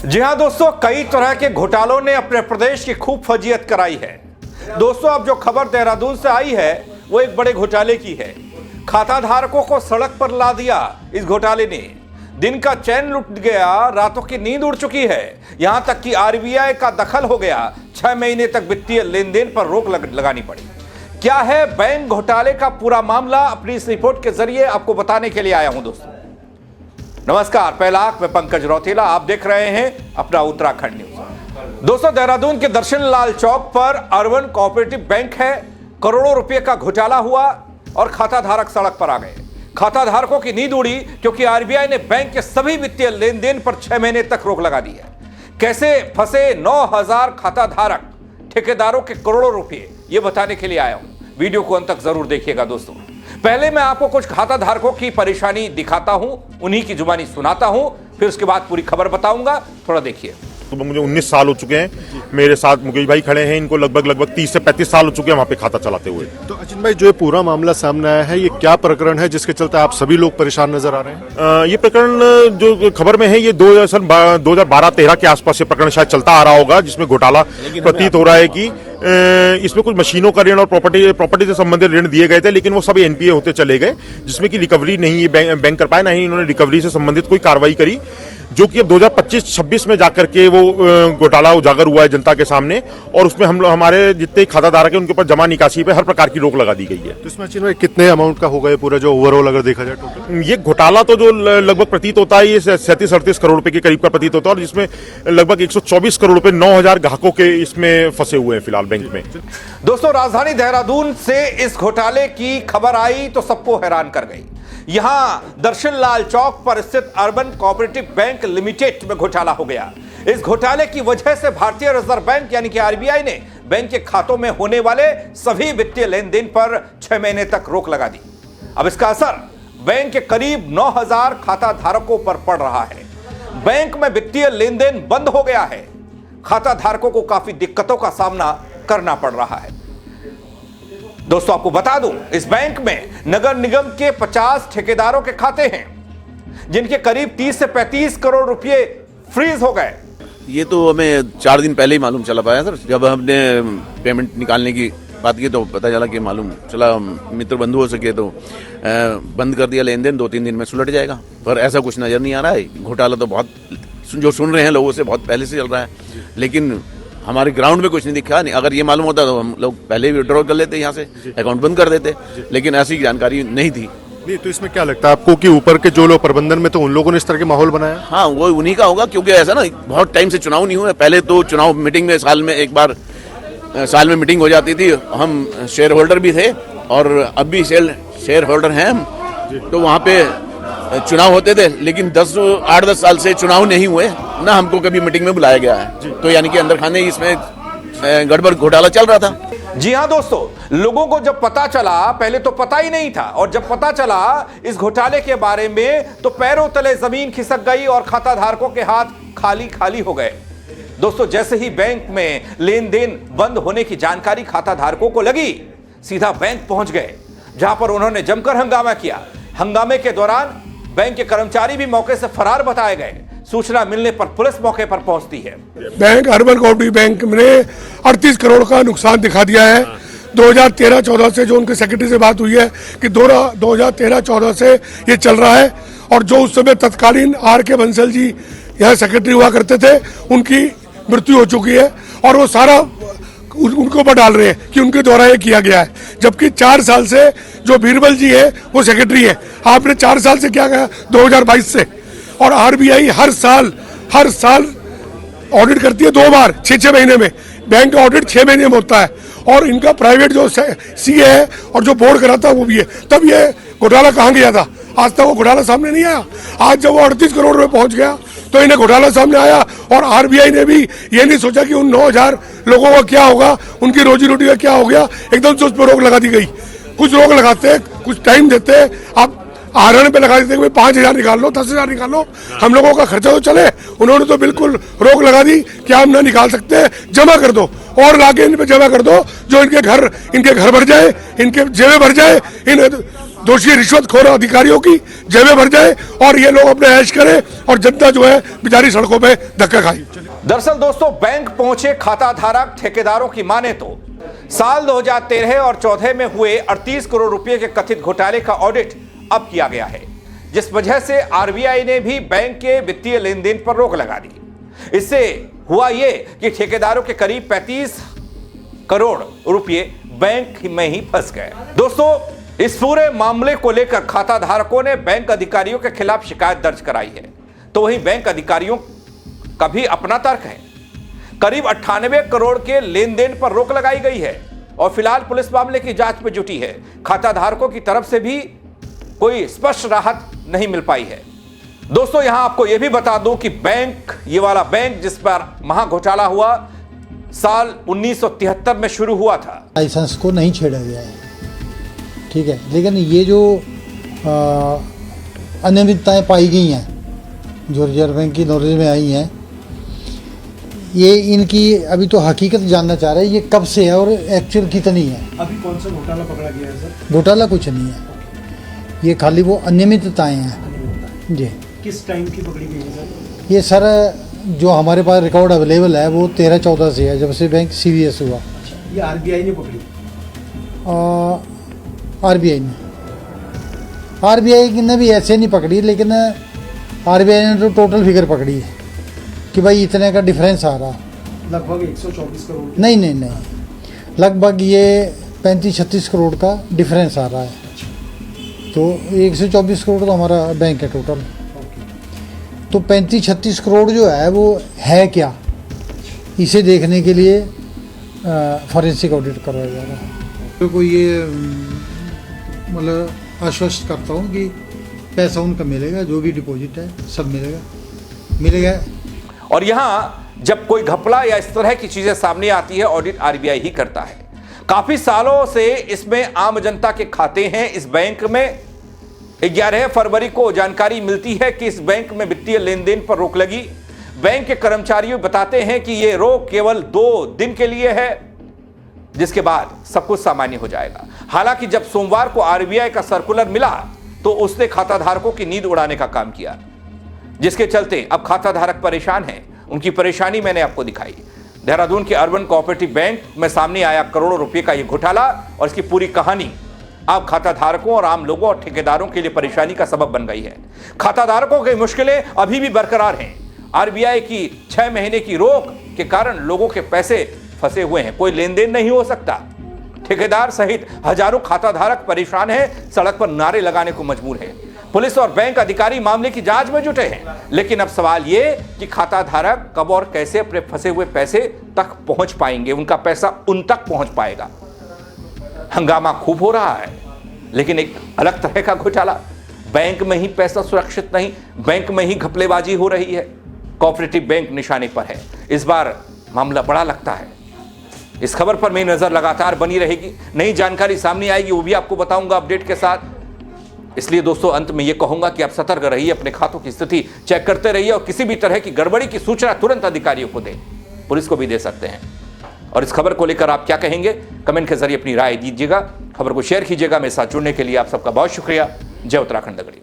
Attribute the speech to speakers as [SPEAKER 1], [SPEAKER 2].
[SPEAKER 1] जी हां दोस्तों, कई तरह के घोटालों ने अपने प्रदेश की खूब फजीयत कराई है। दोस्तों, अब जो खबर देहरादून से आई है वो एक बड़े घोटाले की है। खाता धारकों को सड़क पर ला दिया इस घोटाले ने। दिन का चैन लुट गया, रातों की नींद उड़ चुकी है। यहां तक कि आरबीआई का दखल हो गया। 6 महीने तक वित्तीय लेन देन पर रोक लगानी पड़ी। क्या है बैंक घोटाले का पूरा मामला, अपनी इस रिपोर्ट के जरिए आपको बताने के लिए आया हूं। दोस्तों नमस्कार, पहला मैं पंकज रौतेला, आप देख रहे हैं अपना उत्तराखंड न्यूज। दोस्तों, देहरादून के दर्शन लाल चौक पर अर्बन कोऑपरेटिव बैंक है। करोड़ों रुपए का घोटाला हुआ और खाता धारक सड़क पर आ गए। खाता धारकों की नींद उड़ी क्योंकि आरबीआई ने बैंक के सभी वित्तीय लेन देन पर 6 महीने तक रोक लगा दी है। कैसे फंसे 9000 खाता धारक, ठेकेदारों के करोड़ों रुपए, ये बताने के लिए आया हूं। वीडियो को अंत तक जरूर देखिएगा। दोस्तों, पहले मैं आपको कुछ खाता धारकों की परेशानी दिखाता हूं, उन्हीं की जुबानी सुनाता हूं, फिर उसके बाद पूरी खबर बताऊंगा। थोड़ा देखिए।
[SPEAKER 2] तो मुझे 19 साल हो चुके हैं। मेरे साथ मुकेश भाई खड़े हैं, इनको लगभग 30 से 35 साल हो चुके हैं वहाँ पे खाता चलाते हुए।
[SPEAKER 3] तो अचिन भाई, जो ये पूरा मामला सामने आया है, ये क्या प्रकरण है जिसके चलते आप सभी लोग परेशान नजर आ रहे हैं?
[SPEAKER 2] ये प्रकरण जो खबर में है, ये 2012-13 के आसपास ये प्रकरण शायद चलता आ रहा होगा, जिसमें घोटाला प्रतीत हो रहा है कि इसमें कुछ मशीनों का ऋण और प्रॉपर्टी से संबंधित ऋण दिए गए थे, लेकिन वो सब एनपीए होते चले गए, जिसमें कि रिकवरी नहीं बैंक कर पाए, ना ही इन्होंने रिकवरी से संबंधित कोई कार्रवाई करी, जो कि अब 2025-26 में जाकर के वो घोटाला उजागर हुआ है जनता के सामने। और उसमें हमारे जितने खाताधारक हैं उनके ऊपर जमा निकासी पे हर प्रकार की रोक लगा दी गई है।
[SPEAKER 3] तो इसमें अचिन भाई कितने अमाउंट का होगा ये पूरा, जो ओवरऑल अगर देखा जाए टोटल?
[SPEAKER 2] ये घोटाला तो जो लगभग प्रतीत होता है, ये 37-38 करोड़ रुपए के करीब का प्रतीत होता है, और जिसमें लगभग 124 करोड़ रुपए 9000 ग्राहकों के इसमें फंसे हुए हैं फिलहाल बैंक में।
[SPEAKER 1] दोस्तों, राजधानी देहरादून से इस घोटाले की खबर आई तो सबको हैरान कर गई। यहां दर्शन लाल चौक पर स्थित अर्बन कोऑपरेटिव बैंक लिमिटेड में घोटाला हो गया। इस घोटाले की वजह से भारतीय रिजर्व बैंक यानी कि आरबीआई ने बैंक के खातों में होने वाले सभी वित्तीय लेन देन पर 6 महीने तक रोक लगा दी। अब इसका असर बैंक के करीब 9000 खाता धारकों पर पड़ रहा है। बैंक में वित्तीय लेन देन बंद हो गया है। खाता धारकों को काफी दिक्कतों का सामना करना पड़ रहा है। दोस्तों, आपको बता दूं, इस बैंक में नगर निगम के 50 ठेकेदारों के खाते हैं, जिनके करीब 30 से 35 करोड़ रुपए फ्रीज हो गए।
[SPEAKER 4] ये तो हमें 4 दिन पहले ही मालूम चला पाया सर। जब हमने पेमेंट निकालने की बात की तो पता चला कि मालूम चला मित्र बंधु हो सके तो बंद कर दिया लेन देन, 2-3 दिन में सुलट जाएगा। पर ऐसा कुछ नजर नहीं आ रहा है। घोटाला तो बहुत, जो सुन रहे हैं लोगों से, बहुत पहले से चल रहा है, लेकिन हमारे ग्राउंड में कुछ नहीं दिखा। नहीं, अगर ये मालूम होता तो हम लोग पहले ही विड्रॉ कर लेते, यहाँ से अकाउंट बंद कर देते, लेकिन ऐसी जानकारी नहीं थी।
[SPEAKER 3] नहीं, तो इसमें क्या लगता है आपको कि ऊपर के जो लोग प्रबंधन में, तो उन लोगों ने इस तरह के माहौल बनाया?
[SPEAKER 4] हाँ, वो उन्हीं का होगा, क्योंकि ऐसा ना बहुत टाइम से चुनाव नहीं हुआ। पहले तो चुनाव मीटिंग में साल में एक बार मीटिंग हो जाती थी। हम शेयर होल्डर भी थे और अब भी शेयर होल्डर हैं हम, तो वहाँ पे चुनाव होते थे, लेकिन 8-10 साल से चुनाव नहीं हुए ना, हमको कभी मीटिंग में बुलाया गया है। तो यानी कि अंदर खाने इसमें गड़बड़ घोटाला चल रहा था।
[SPEAKER 1] जी हां दोस्तों, लोगों को जब पता चला, पहले तो पता ही नहीं था, और जब पता चला इस घोटाले के बारे में तो पैरों तले जमीन खिसक गई और खाता धारकों के हाथ खाली खाली हो गए। दोस्तों, जैसे ही बैंक में लेन देन बंद होने की जानकारी खाता धारकों को लगी, सीधा बैंक पहुंच गए, जहां पर उन्होंने जमकर हंगामा किया। हंगामे के दौरान बैंक के कर्मचारी भी मौके से फरार बताए गए। सूचना मिलने पर पुलिस मौके पर पहुंचती है।
[SPEAKER 5] बैंक अर्बन कोऑपरेटिव बैंक ने 38 करोड़ का नुकसान दिखा दिया है। 2013-14 से जो उनके सेक्रेटरी से बात हुई है कि 2013-14 से ये चल रहा है, और जो उस समय तत्कालीन R.K. बंसल जी यहाँ सेक्रेटरी हुआ करते थे, उनकी मृत्यु हो चुकी है, और वो सारा उनको ऊपर डाल रहे हैं कि उनके द्वारा ये किया गया है। जबकि 4 साल से जो बीरबल जी है वो सेक्रेटरी है। आपने 4 साल से क्या कहा? 2022 से। और आरबीआई हर साल ऑडिट करती है 2 बार 6-6 महीने में। बैंक का ऑडिट 6 महीने में होता है, और इनका प्राइवेट जो सीए है और जो बोर्ड कराता है वो भी है। तब ये घोटाला कहाँ गया था? आज तक वो घोटाला सामने नहीं आया। आज जब वो 38 करोड़ रुपए पहुंच गया तो इन्हें घोटाला सामने आया, और आरबीआई ने भी ये नहीं सोचा कि उन 9000 लोगों का क्या होगा, उनकी रोजी रोटी का क्या हो गया। एकदम से उस पर रोक लगा दी गई। कुछ रोक लगाते, कुछ टाइम देते, आप आहरण पे लगा देते कि 5000 निकाल लो, 10,000 निकाल लो, हम लोगों का खर्चा तो चले। उन्होंने तो बिल्कुल रोक लगा दी कि हम ना निकाल सकते, जमा कर दो, और लाके इन पे जमा कर दो, जो इनके घर भर जाए, इनके जेबें भर जाए, दोषी रिश्वतखोर अधिकारियों की जेबें भर जाए और ये लोग अपने ऐश करें और जनता जो है बेचारी सड़कों पे धक्का खाई।
[SPEAKER 1] दरअसल दोस्तों, बैंक पहुंचे खाता धारक ठेकेदारों की माने तो साल 2013 और 14 में हुए 38 करोड़ रुपए के कथित घोटाले का ऑडिट अब किया गया है, जिस वजह से आरबीआई ने भी बैंक के वित्तीय लेन देन पर रोक लगा दी। इससे हुआ यह कि ठेकेदारों के करीब 35 करोड़ रुपए बैंक में ही फंस गए। दोस्तों, इस पूरे मामले को लेकर खाता धारकों ने बैंक अधिकारियों के खिलाफ शिकायत दर्ज कराई है। तो वहीं बैंक अधिकारियों का भी अपना तर्क है। करीब 98 करोड़ के लेन देन पर रोक लगाई गई है और फिलहाल पुलिस मामले की जांच में जुटी है। खाता धारकों की तरफ से भी कोई स्पष्ट राहत नहीं मिल पाई है। दोस्तों, यहां आपको यह भी बता दूं कि बैंक, ये वाला बैंक जिस पर महा घोटाला हुआ, साल 1973 में शुरू हुआ था।
[SPEAKER 6] लाइसेंस को नहीं छेड़ा गया है, ठीक है, लेकिन ये जो अनियमितताएं पाई गई हैं जो रिजर्व बैंक की नॉलेज में आई हैं, ये इनकी अभी तो हकीकत जानना चाह रहे हैं ये कब से है और एक्चुअल कितनी है।
[SPEAKER 7] अभी कौन सा घोटाला पकड़ा गया है सर?
[SPEAKER 6] घोटाला कुछ नहीं है, ये खाली वो अनियमितताएं हैं जी।
[SPEAKER 7] किस टाइम की पकड़ी गई है सर?
[SPEAKER 6] ये सर जो हमारे पास रिकॉर्ड अवेलेबल है वो 13-14 से है, जब से बैंक CVS हुआ।
[SPEAKER 7] ये आरबीआई ने पकड़ी?
[SPEAKER 6] आरबीआई ने भी ऐसे नहीं पकड़ी, लेकिन आरबीआई ने तो टोटल फिगर पकड़ी है कि भाई इतने का डिफरेंस आ रहा।
[SPEAKER 7] लगभग 124 करोड़?
[SPEAKER 6] नहीं, लगभग ये 35-36 करोड़ का डिफरेंस आ रहा है। तो 124 करोड़ तो हमारा बैंक है टोटल। तो 35-36 करोड़ जो है वो है क्या, इसे देखने के लिए फॉरेंसिक ऑडिट करवाया जा रहा है। तो कोई ये मतलब आश्वस्त करता हूँ कि पैसा उनका मिलेगा, जो भी डिपॉजिट है सब मिलेगा।
[SPEAKER 1] और यहां जब कोई घपला या इस तरह की चीजें सामने आती है, ऑडिट आरबीआई ही करता है। काफी सालों से इसमें आम जनता के खाते हैं। इस बैंक में 11 फरवरी को जानकारी मिलती है कि इस बैंक में वित्तीय लेन देन पर रोक लगी। बैंक के कर्मचारी बताते हैं कि यह रोक केवल 2 दिन के लिए है, जिसके बाद सब कुछ सामान्य हो जाएगा। हालांकि जब सोमवार को आरबीआई का सर्कुलर मिला तो उसने खाता धारकों की नींद उड़ाने का काम किया, जिसके चलते अब खाता धारक परेशान हैं। उनकी परेशानी मैंने आपको दिखाई। देहरादून के अर्बन कोऑपरेटिव बैंक में सामने आया करोड़ों रुपए का यह घोटाला और इसकी पूरी कहानी अब खाता धारकों और आम लोगों और ठेकेदारों के लिए परेशानी का सबब बन गई है। खाता धारकों की मुश्किलें अभी भी बरकरार हैं। आरबीआई की 6 महीने की रोक के कारण लोगों के पैसे फंसे हुए हैं, कोई लेन देन नहीं हो सकता। ठेकेदार सहित हजारों खाता धारक परेशान हैं, सड़क पर नारे लगाने को मजबूर हैं। पुलिस और बैंक अधिकारी मामले की जांच में जुटे हैं, लेकिन अब सवाल यह कि खाता धारक कब और कैसे अपने फंसे हुए पैसे तक पहुंच पाएंगे, उनका पैसा उन तक पहुंच पाएगा। हंगामा खूब हो रहा है, लेकिन एक अलग तरह का घोटाला। बैंक में ही पैसा सुरक्षित नहीं, बैंक में ही घपलेबाजी हो रही है। कोऑपरेटिव बैंक निशाने पर है। इस बार मामला बड़ा लगता है। इस खबर पर मेरी नजर लगातार बनी रहेगी। नई जानकारी सामने आएगी, वो भी आपको बताऊंगा अपडेट के साथ। इसलिए दोस्तों, अंत में यह कहूंगा कि आप सतर्क रहिए, अपने खातों की स्थिति चेक करते रहिए और किसी भी तरह की गड़बड़ी की सूचना तुरंत अधिकारियों को दें। पुलिस को भी दे सकते हैं। और इस खबर को लेकर आप क्या कहेंगे, कमेंट के जरिए अपनी राय दीजिएगा। खबर को शेयर कीजिएगा। मेरे साथ जुड़ने के लिए आप सबका बहुत शुक्रिया। जय उत्तराखंड नगरी।